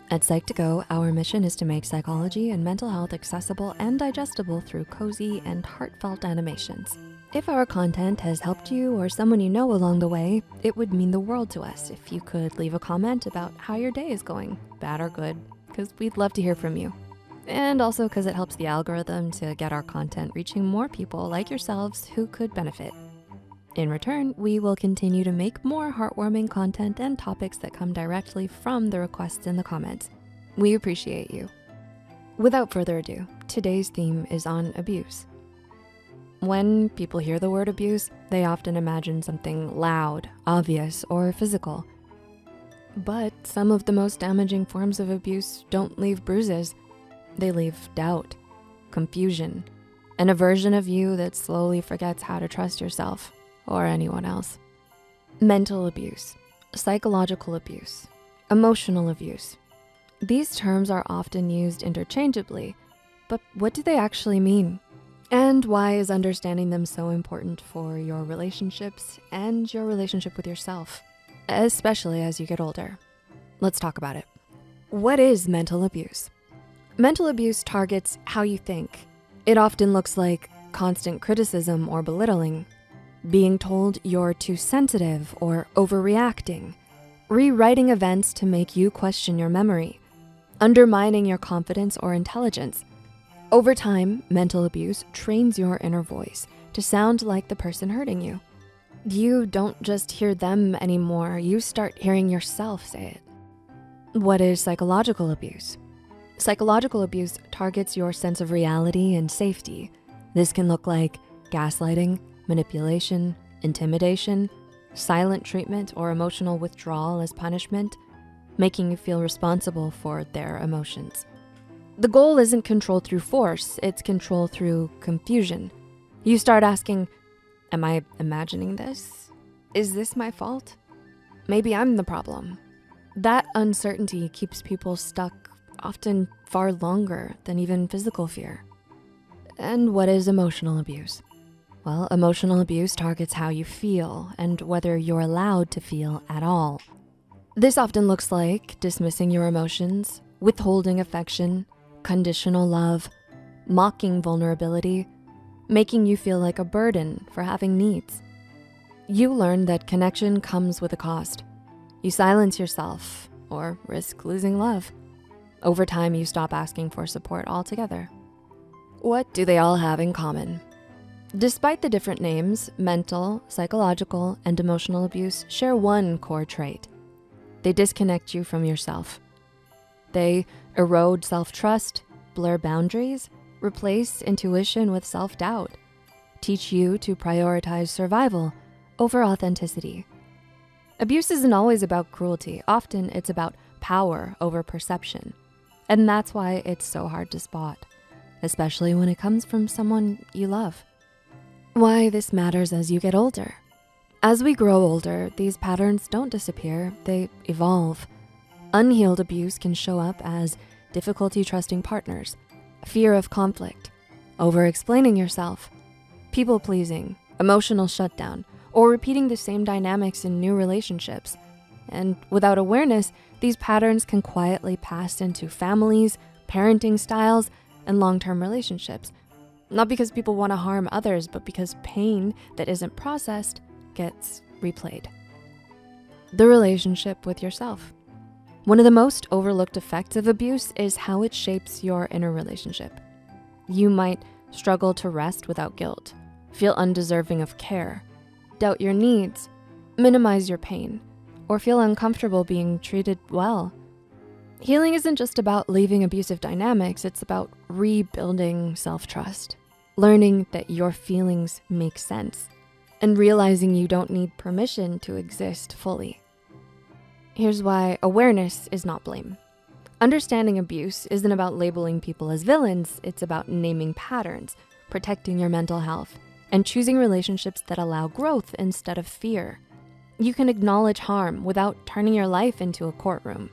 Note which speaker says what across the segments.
Speaker 1: At Psych2Go, our mission is to make psychology and mental health accessible and digestible through cozy and heartfelt animations. If our content has helped you or someone you know along the way, it would mean the world to us if you could leave a comment about how your day is going, bad or good, because we'd love to hear from you. And also because it helps the algorithm to get our content reaching more people like yourselves who could benefit. In return, we will continue to make more heartwarming content and topics that come directly from the requests in the comments. We appreciate you. Without further ado, today's theme is on abuse. When people hear the word abuse, they often imagine something loud, obvious, or physical. But some of the most damaging forms of abuse don't leave bruises. They leave doubt, confusion, and a version of you that slowly forgets how to trust yourself or anyone else. Mental abuse, psychological abuse, emotional abuse. These terms are often used interchangeably, but what do they actually mean? And why is understanding them so important for your relationships and your relationship with yourself, especially as you get older? Let's talk about it. What is mental abuse? Mental abuse targets how you think. It often looks like constant criticism or belittling, being told you're too sensitive or overreacting, rewriting events to make you question your memory, undermining your confidence or intelligence. Over time, mental abuse trains your inner voice to sound like the person hurting you. You don't just hear them anymore, you start hearing yourself say it. What is psychological abuse? Psychological abuse targets your sense of reality and safety. This can look like gaslighting, manipulation, intimidation, silent treatment or emotional withdrawal as punishment, making you feel responsible for their emotions. The goal isn't control through force, it's control through confusion. You start asking, am I imagining this? Is this my fault? Maybe I'm the problem. That uncertainty keeps people stuck, often far longer than even physical fear. And what is emotional abuse? Well, emotional abuse targets how you feel and whether you're allowed to feel at all. This often looks like dismissing your emotions, withholding affection, conditional love, mocking vulnerability, making you feel like a burden for having needs. You learn that connection comes with a cost. You silence yourself or risk losing love. Over time, you stop asking for support altogether. What do they all have in common? Despite the different names, mental, psychological, and emotional abuse share one core trait. They disconnect you from yourself. They erode self-trust, blur boundaries, replace intuition with self-doubt, teach you to prioritize survival over authenticity. Abuse isn't always about cruelty. Often it's about power over perception. And that's why it's so hard to spot, especially when it comes from someone you love. Why this matters as you get older. As we grow older, these patterns don't disappear, they evolve. Unhealed abuse can show up as difficulty trusting partners, fear of conflict, over-explaining yourself, people-pleasing, emotional shutdown, or repeating the same dynamics in new relationships. And without awareness, these patterns can quietly pass into families, parenting styles, and long-term relationships. Not because people want to harm others, but because pain that isn't processed gets replayed. The relationship with yourself. One of the most overlooked effects of abuse is how it shapes your inner relationship. You might struggle to rest without guilt, feel undeserving of care, doubt your needs, minimize your pain, or feel uncomfortable being treated well. Healing isn't just about leaving abusive dynamics, it's about rebuilding self-trust, learning that your feelings make sense, and realizing you don't need permission to exist fully. Here's why awareness is not blame. Understanding abuse isn't about labeling people as villains, it's about naming patterns, protecting your mental health, and choosing relationships that allow growth instead of fear. You can acknowledge harm without turning your life into a courtroom.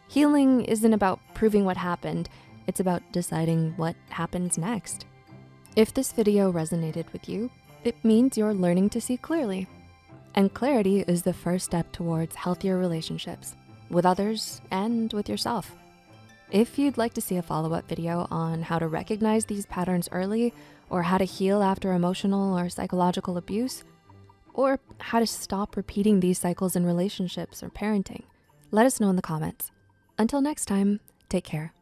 Speaker 1: Healing isn't about proving what happened, it's about deciding what happens next. If this video resonated with you, it means you're learning to see clearly. And clarity is the first step towards healthier relationships with others and with yourself. If you'd like to see a follow-up video on how to recognize these patterns early, or how to heal after emotional or psychological abuse, or how to stop repeating these cycles in relationships or parenting, let us know in the comments. Until next time, take care.